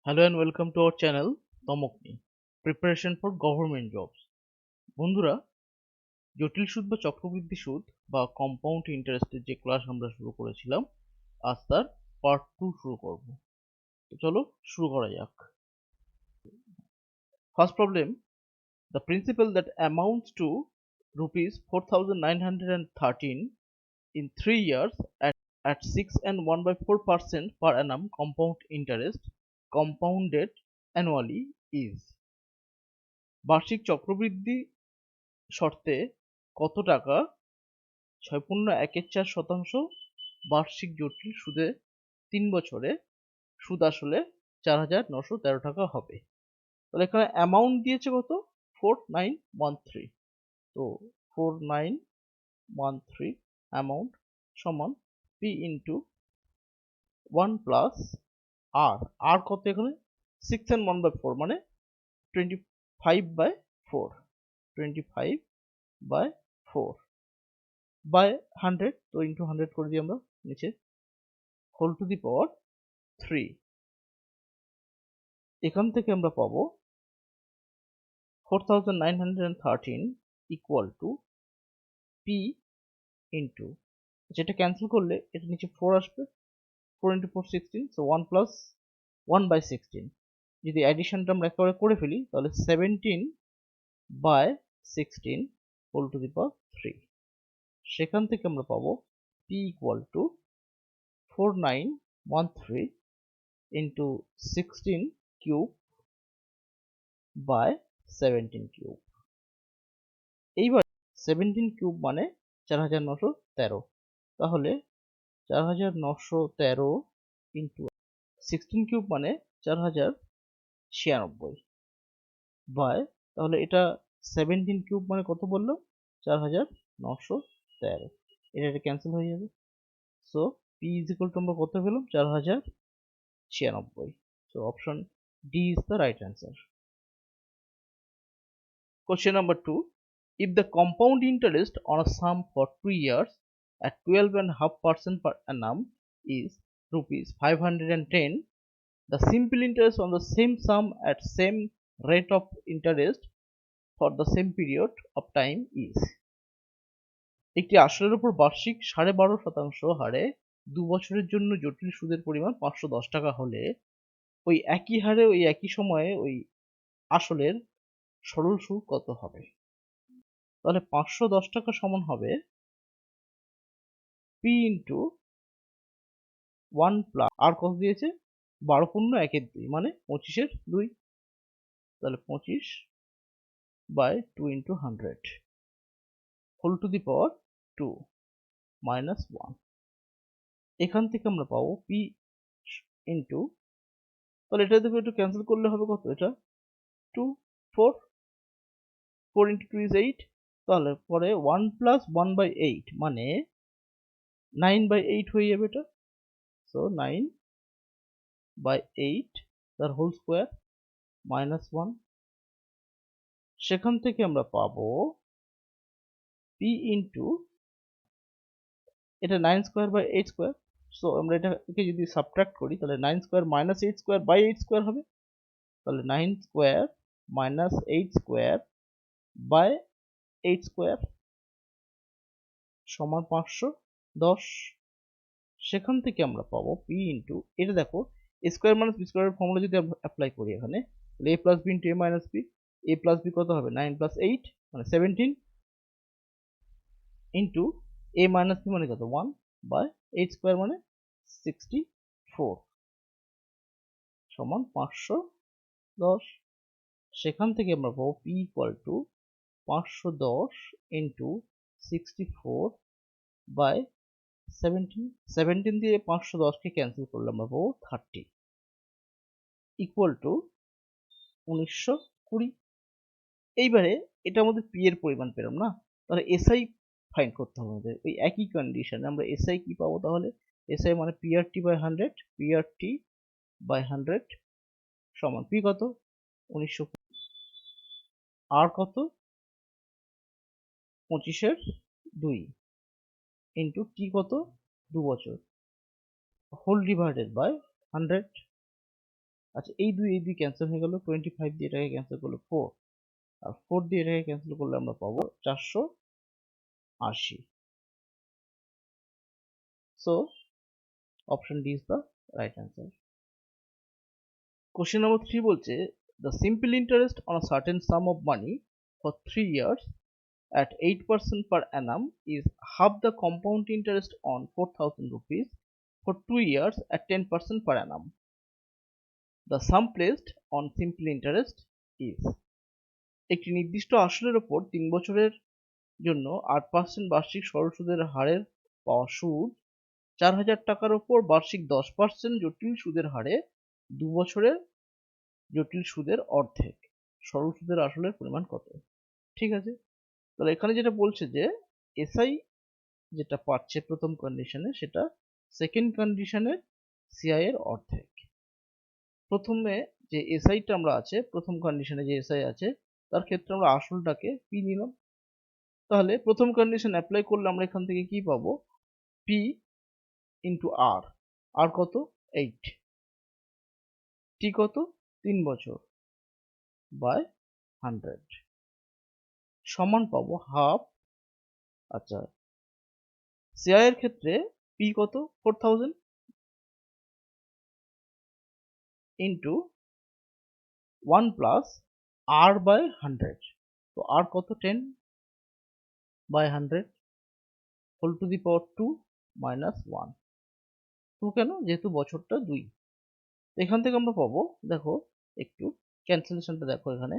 Hello and welcome to our channel তমকনি preparation for government jobs. বন্ধুরা, জটিল সুদ বা চক্রবৃদ্ধি সুদ বা কম্পাউন্ড ইন্টারেস্টের যে ক্লাস আমরা শুরু করেছিলাম, আজ তার পার্ট 2 শুরু করব। তো চলো শুরু করা যাক। First problem, the principal that amounts to rupees 4913 in 3 years at 6 and 1/4% per annum compound interest compounded annually is বার্ষিক চক্রবৃদ্ধি শর্তে কত টাকা 6.14% বার্ষিক জটিল সুদে 3 বছরে সুদ আসলে 4,913 টাকা হবে। তাহলে এখানে অ্যামাউন্ট দিয়েছে কত 4913। তো 4913 অ্যামাউন্ট সমান পি ইন্টু 1 প্লাস আর আর কত এখানে 6 and 1/4 মানে 25/4 25/4 বাই 100, তো ইন্টু 100 করে দিই আমরা নিচে, হোল টু দি পাওয়ার 3। এখান থেকে আমরা পাবো 4913 ইকুয়াল টু পি ইন্টু, যেটা ক্যান্সেল করলে এটা নিচে 4 আসবে, 4 ইন্টু 4 16, সো 1 প্লাস 1/16। যদি অ্যাডিশনটা আমরা একেবারে করে ফেলি তাহলে 17/16 হোল টু দি পাওয়ার 3। সেখান থেকে আমরা পাবো P equal to 4913 into 16 cube by 17 কিউব। এইবার 17 কিউব মানে 4913, তাহলে 4913 ইন্টু 16 কিউব মানে 4096 বাই, তাহলে এটা 17 কিউব মানে কত বললো 4913, এটা ক্যান্সেল হয়ে যাবে। So P is equal to আমরা কত পেলাম 4096। So option D is the right answer. Question number 2. If the compound interest on a sum for 2 years at 12.5% per annum is rupees 510, the simple interest on the same sum at same rate of interest for the same period of time is. একটি আসলের উপর বার্ষিক 12.5% হারে 2 বছরের জন্য জটিল সুদের পরিমাণ 510 টাকা হলে ওই একই হারে ওই একই সময়ে ওই আসলের সরল সুদ কত হবে? তাহলে 510 টাকা সমান হবে পি ইন্টু 1 প্লাস আর কত দিয়েছে 12 পূর্ণ 1/2 মানে 25 2, তাহলে 25 by 2 into 100 whole to the power 2 minus 1। এখান থেকে আমরা পাবো পি ইন্টু, তাহলে এটা থেকে একটু ক্যান্সেল করলে হবে কত, এটা 2 4 4 ইন্টু 2 ইজ 8, তাহলে পরে 1 প্লাস 1/8 মানে 9/8 হয়ে যাবে এটা। সো 9/8 তার হোল স্কোয়ার মাইনাস 1। সেখান থেকে আমরা পাবো পি ইন্টু, এটা 9 স্কোয়ার বাই 8 স্কোয়ার, সো আমরা এটাকে যদি সাবট্রাক্ট করি তাহলে 9 square minus 8 square by 8 square হবে, তাহলে 9 square minus 8 square by 8 square সমান 510। সেখান থেকে আমরা পাবো পি ইন্টু, এটা দেখো এ স্কোয়ার মাইনাস বি স্কোয়ারের ফর্মুলা যদি অ্যাপ্লাই করি এখানে, তাহলে এ প্লাস বি ইন্টু এ মাইনাস বি, এ প্লাস বি কত হবে 9 প্লাস 8 মানে 17 ইন্টু এ মাইনাস বি মানে কত 1 বাই 8 স্কোয়ার মানে 64 সমান 510। সেখান থেকে আমরা পাবো P equal to 510 into 64 by 17, 17 দিয়ে 510কে ক্যান্সেল করলে আমরা পাবো 30 ইকুয়াল টু 1920। এইবারে এটা আমাদের পি এর পরিমাণ পেলাম না, তাহলে এসআই ফাইন্ড করতে হবে আমাদের। ওই একই কন্ডিশনে আমরা এসআই কি পাবো, তাহলে এসআই মানে পিআরটি বাই 100, পিআরটি বাই 100 সমান পি কত 1920 আর কত 25/2 ইন্টু টি কত 2 বছর হোল ডিভাইডেড বাই 100। আচ্ছা এই দুই ক্যান্সেল হয়ে গেল, 25 দিয়ে এটাকে ক্যান্সেল করলে 4, আর 4 দিয়ে এটাকে ক্যান্সেল করলে আমরা পাবো 480। So option D is the right answer. Question number 3 বলছে the simple interest on a certain sum of money for 3 years at 8% per annum is half the compound interest on 4000 rupees for 2 years at 10% per annum. The sum placed on simple interest is, একটি নির্দিষ্ট আসলের উপর 3 বছরের জন্য 8% বার্ষিক সরল সুদের হারে পাওয়া সুদ 4000 টাকার উপর বার্ষিক 10% জটিল সুদের হারে 2 বছরের জটিল সুদের অর্ধেক। সরল সুদের আসলের পরিমাণ কত? ঠিক আছে, তাহলে এখানে যেটা বলছে যে এসআই যেটা পাচ্ছে প্রথম কন্ডিশনে সেটা সেকেন্ড কন্ডিশনের সিআই এর অর্ধেক। প্রথমে যে এসআইটা আমরা আছে, প্রথম কন্ডিশনে যে এসআই আছে তার ক্ষেত্রে আমরা আসলটাকে পি নিলাম। তাহলে প্রথম কন্ডিশন অ্যাপ্লাই করলে আমরা এখান থেকে কি পাবো? পি ইন্টু আর, আর কত? 8, টি কত? 3 বছর বাই 100 সমান পাবো হাফ। আচ্ছা সিআই এর ক্ষেত্রে পি কত? 4000 ইন্টু 1 প্লাস আর বাই 100, তো আর কত? 10 by 100 whole to the power 2 minus 1, 2 কেন? যেহেতু বছরটা 2। এখান থেকে আমরা পাবো, দেখো একটু ক্যান্সেলেশনটা দেখো, এখানে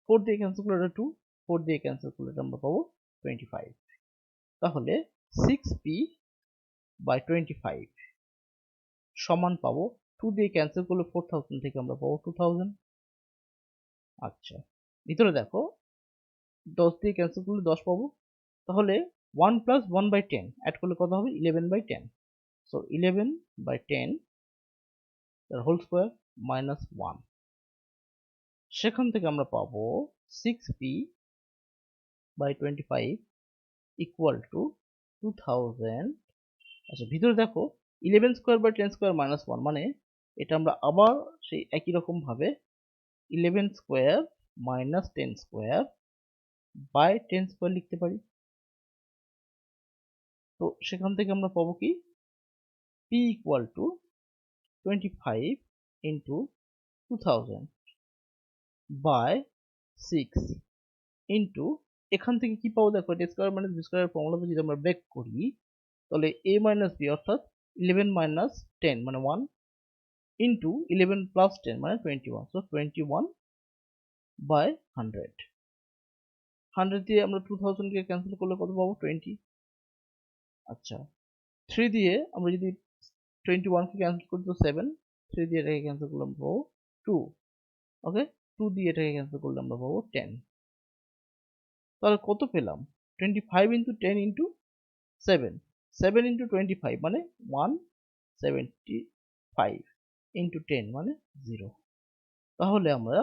4 দিয়ে ক্যান্সেল করলে 2, 4 দিয়ে ক্যান্সেল করলে আমরা পাবো 25। তাহলে 6p বাই 25 সমান পাবো 2 দিয়ে ক্যান্সেল করলে 4000 থেকে আমরা পাবো 2000। আচ্ছা ভিতরে দেখো 10 দিয়ে ক্যান্সেল করলে 10 পাবো, তাহলে 1 প্লাস 1 বাই 10 অ্যাড করলে কত হবে? 11 বাই 10। সো 11 বাই 10 তার হোল স্কোয়ার মাইনাস 1, সেখান থেকে আমরা পাবো 6p বাই 25 ইকুয়াল টু 2000। আচ্ছা ভিতরে দেখো 11 স্কোয়ার বাই 10 স্কোয়ার মাইনাস 1, মানে এটা আমরা আবার সেই একই রকম ভাবে 11 square minus 10 square by 10 square লিখতে পারি। তো সেখান থেকে আমরা পাবো কি? p equal to 25 into 2000 by 6 into, এখান থেকে কি পাবো? দেখো এটা স্কোয়ার মাইনাস বি স্কোয়ার ফর্মুলাতে যদি আমরা ব্রেক করি তাহলে a মাইনাস বি অর্থাৎ 11 মাইনাস 10 মানে 1 ইন্টু 11 প্লাস 10 মানে 21, সো 21 বাই 100। 100 দিয়ে আমরা 2000 কে ক্যান্সেল করলে কত পাবো? 20। আচ্ছা 3 দিয়ে আমরা যদি 21 কে ক্যান্সেল করি তো 7, 3 দিয়ে এটাকে ক্যান্সেল করলে আমরা পাবো 2। ওকে 2 দিয়ে এটাকে ক্যান্সেল করলে আমরা পাবো 10। তাহলে কত পেলাম? 25 ইন্টু 10 ইন্টু 7, 7 ইন্টু 25 মানে 175 ইন্টু 10 মানে 0। তাহলে আমরা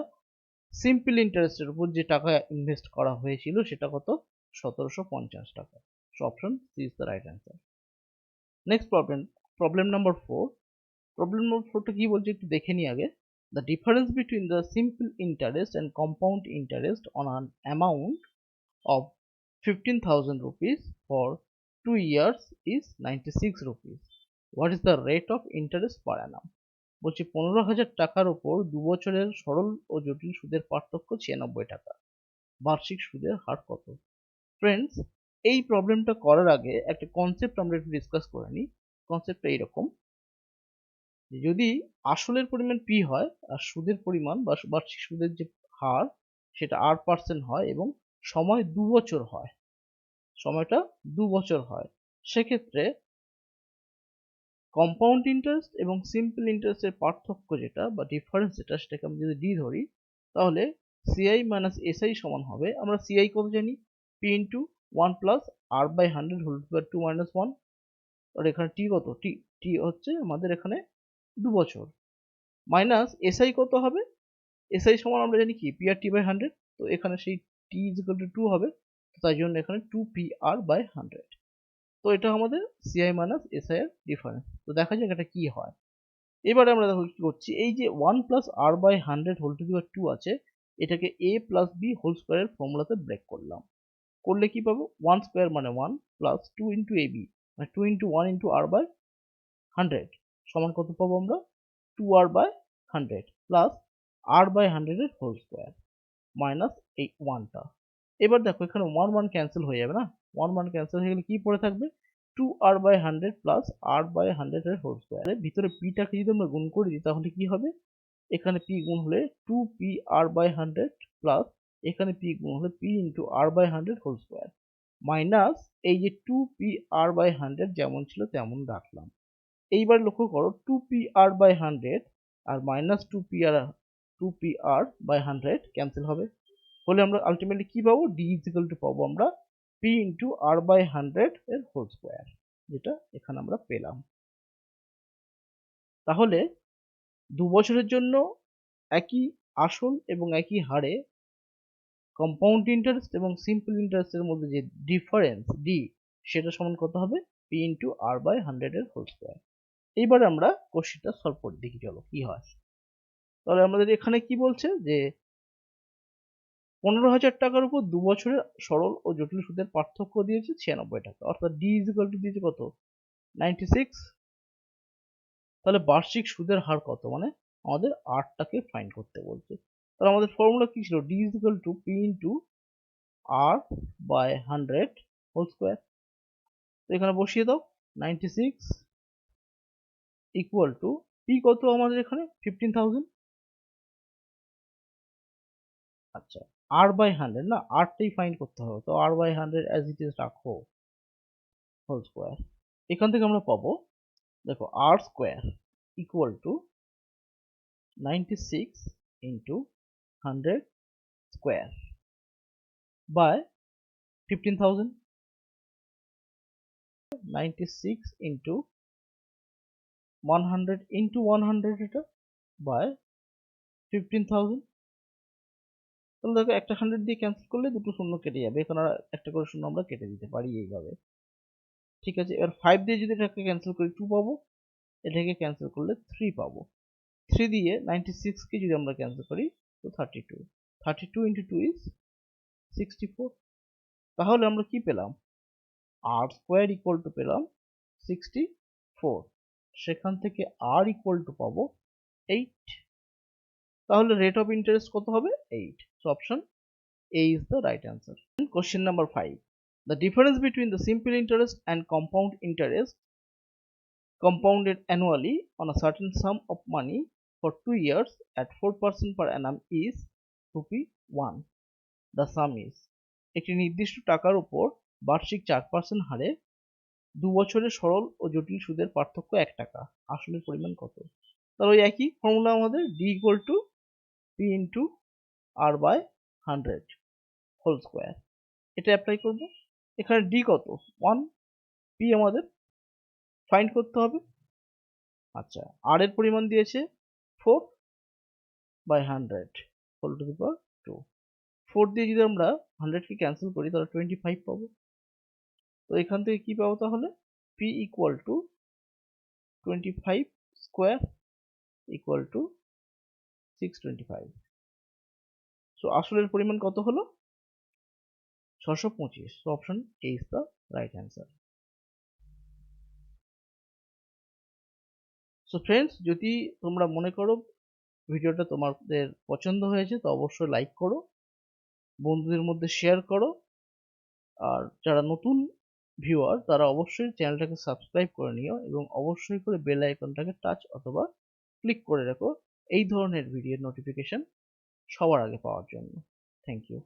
সিম্পল ইন্টারেস্টের উপর যে টাকা ইনভেস্ট করা হয়েছিল সেটা কত? 1750 টাকা। So option C is the right answer. Next problem number 4। Problem number 4টা কি বলছে একটু দেখে নিই আগে। The difference between the simple interest and compound interest on an amount of 15,000 rupees for 2 years is 96 rupees. What is the rate of interest per annum? বলছি 15,000 টাকার উপর 2 বছরের সরল ও জটিল সুদের পার্থক্য 96 টাকা, বার্ষিক সুদের হার কত? ফ্রেন্ডস এই প্রবলেমটা করার আগে একটা কনসেপ্ট আমরা একটু ডিসকাস করে নিই। কনসেপ্টটা এইরকম, যদি আসলের পরিমাণ পি হয় আর সুদের পরিমাণ বা বার্ষিক সুদের যে হার সেটা 8% হয় এবং সময় 2 বছর হয়, সময়টা 2 বছর হয়, সেক্ষেত্রে কম্পাউন্ড ইন্টারেস্ট এবং সিম্পল ইন্টারেস্টের পার্থক্য যেটা বা ডিফারেন্স যেটা, সেটাকে আমি যদি ডি ধরি তাহলে সিআই মাইনাস এসআই সমান হবে, আমরা সিআই কত জানি? P into 1 plus R by 100 whole to 2 minus 1, আর এখানে টি কত? টি টি হচ্ছে আমাদের এখানে 2 বছর, মাইনাস এসআই কত হবে? এসআই সমান আমরা জানি কি? পি আর টি বাই 100, তো এখানে সেই টি ইজ ইকুয়াল টু 2 হবে, তো তাই জন্য এখানে 2 পি আর বাই 100। তো এটা আমাদের সিআই মাইনাস এসআই এর ডিফারেন্স। তো দেখা যাক এটা কি হয়। এবারে আমরা দেখো কি করছি, এই যে 1 plus R by 100 whole to the power 2 আছে, এটাকে a প্লাস b হোল স্কোয়ারের ফর্মুলাতে ব্রেক করলাম। করলে কি পাবো, 1 স্কোয়ার মানে 1 প্লাস 2 ইন্টু ab মানে 2 ইন্টু 1 ইন্টু r বাই 100 সমান কত পাবো আমরা, 2r by 100 plus r by 100 এর হোল স্কোয়ার মাইনাস এই 1টা। এবার দেখো এখানে 1 1 ক্যান্সেল হয়ে যাবে না, 1 1 ক্যান্সেল হয়ে গেলে কি পড়ে থাকবে, 2r by 100 plus r by 100 এর হোল স্কোয়ার। ভিতরে p টাকে যদি আমরা গুণ করে দিই তাহলে কি হবে, এখানে p গুণ হলে 2pr বাই 100 প্লাস এখানে p গুণ হলে p into r by 100 whole square minus এই যে 2pr বাই 100 যেমন ছিল তেমন রাখলাম। এইবার লক্ষ্য করো 2pr বাই 100 আর মাইনাস 2pr বাই 100 ক্যান্সেল হবে, হলে আমরা আলটিমেটলি কি পাবো, d ইজিক্যাল টু পাবো আমরা p ইন্টু r বাই 100 এর হোল স্কোয়ার, যেটা এখানে আমরা পেলাম। তাহলে 2 বছরের জন্য একই আসল এবং একই হারে কম্পাউন্ড ইন্টারেস্ট এবং সিম্পল ইন্টারেস্টের মধ্যে যে ডিফারেন্স d, সেটা সমান কত হবে, p ইন্টু r বাই 100 এর হোল স্কোয়ার। এইবার আমরা কোশ্চেনটা সলভ করে দেখি, চলো কি হয়। তাহলে আমাদের এখানে কি বলছে যে 15,000 টাকার উপর 2 বছরের সরল ও জটিল সুদের পার্থক্য দিয়েছে 96 টাকা, অর্থাৎ d ইজিক্যাল টু দিয়েছে কত, 96। তাহলে বার্ষিক সুদের হার কত, মানে আমাদের r টাকে ফাইন্ড করতে বলছে। তাহলে আমাদের ফর্মুলা কি ছিল, d equal to p into r by 100 whole square. তো এখানে বসিয়ে দাও, 96 ইকুয়াল টু p কত আমাদের এখানে 15,000, আচ্ছা r বাই 100 না, r টাই ফাইন্ড করতে হবে, তো r by 100 as it is রাখো হোল স্কোয়ার। এখান থেকে আমরা পাবো, দেখো r square equal to 96 into 100 square by 15,000, 96 into 100 into 100 এটা বাই 15,000। তাহলে দেখো একটা 100 দিয়ে ক্যান্সেল করলে দুটো শূন্য কেটে যাবে, এখানে একটা করে শূন্য আমরা কেটে দিতে পারি এইভাবে, ঠিক আছে। এবার 5 দিয়ে যদি এটাকে ক্যান্সেল করি 2 পাবো, এটাকে ক্যান্সেল করলে 3 পাবো, 3 দিয়ে 96 কে যদি আমরা ক্যান্সেল করি তো 32, 32 ইন্টু 2 ইজ 64। তাহলে আমরা কি পেলাম, r স্কোয়ার ইকুয়াল টু পেলাম 64, সেখান থেকে r ইকুয়াল টু পাবো 8। তাহলে রেট অফ ইন্টারেস্ট কত হবে, 8। So option A is the right answer. Question number 5. The difference between the simple interest and compound interest compounded annually on a certain sum of money for 2 years at 4% per annum is rupee 1. The sum is, একটি নির্দিষ্ট টাকার উপর বার্ষিক 4% হারে 2 বছরের সরল ও জটিল সুদের পার্থক্য 1 টাকা, আসলের পরিমাণ কত। তাহলে ওই একই ফর্মুলা আমাদের, d equal to p into r by 100 whole square, এটা অ্যাপ্লাই করব। এখানে d কত, 1, p আমাদের ফাইন্ড করতে হবে। আচ্ছা r এর পরিমাণ দিয়েছে 4 by 100 whole to the power 2, 4 দিয়ে যদি আমরা 100 কে ক্যান্সেল করি তাহলে 25 পাবো। তো এখান থেকে কি পাবো তাহলে, p equal to 25 square equal to 625। So আসলের পরিমাণ কত হলো, 625। So option a is the right answer. So friends, যদি তোমরা মনে করো ভিডিওটা তোমাদের পছন্দ হয়েছে তো অবশ্যই লাইক করো, বন্ধুদের মধ্যে শেয়ার করো, আর যারা নতুন ভিউয়ার তারা অবশ্যই চ্যানেলটাকে সাবস্ক্রাইব করে নিও এবং অবশ্যই করে বেল আইকনটাকে টাচ অথবা ক্লিক করে রাখো এই ধরনের ভিডিওর নোটিফিকেশন সবার আগে পাওয়ার জন্য। Thank you.